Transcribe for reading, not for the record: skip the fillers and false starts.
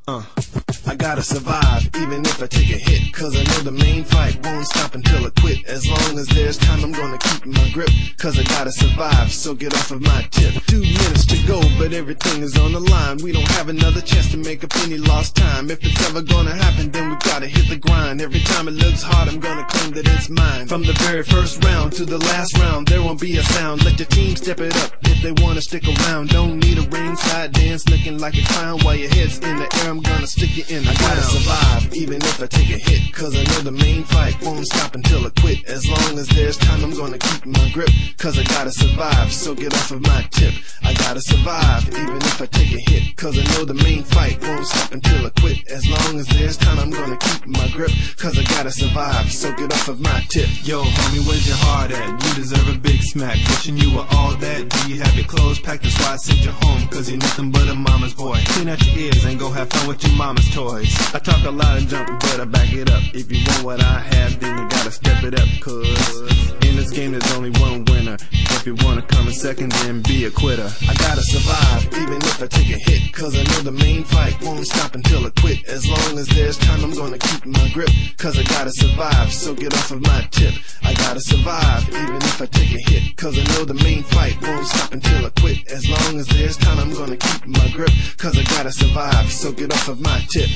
I gotta survive, even if I take a hit, cause I know the main fight won't stop until I quit. As long as there's time, I'm gonna keep my grip, cause I gotta survive, so get off of my tip. 2 minutes to go, but everything is on the line. We don't have another chance to make up any lost time. If it's ever gonna happen, then we gotta hit the grind. Every time it looks hard, I'm gonna claim that it's mine. From the very first round to the last round, there won't be a sound. Let your team step it up if they wanna stick around. Don't need a ringside dance looking like a clown. While your head's in the air, I'm gonna stick you in the ground. I gotta survive, even if I take a hit, cause I know the main fight won't stop until I quit. As long as there's time, I'm gonna keep my grip, cause I gotta survive, so get off of my tip. I gotta survive, even if I take a hit, cause I know the main fight won't stop until I quit. As long as there's time, I'm gonna keep my grip, cause I gotta survive, so get off of my tip. Yo, homie, where's your heart at? You deserve a big smack. Wishing you were all that. Do you have your clothes packed? That's why I sent you home, cause you're nothing but a mama's boy. Clean out your ears and go have fun with your mama's toys. I talk a lot and jump, but I back it up. If you want what I have, then you gotta step it up, cause in this game there's only one winner. If you wanna come in second, then be a quitter. I gotta survive, even if I take a hit, cause I know the main fight won't stop until I quit. As long as there's time, I'm gonna keep my grip, cause I gotta survive, so get off of my tip. I gotta survive, even if I take a hit, cause I know the main fight won't stop until I quit. As long as there's time, I'm gonna keep my grip, cause I gotta survive, so get off of my tip.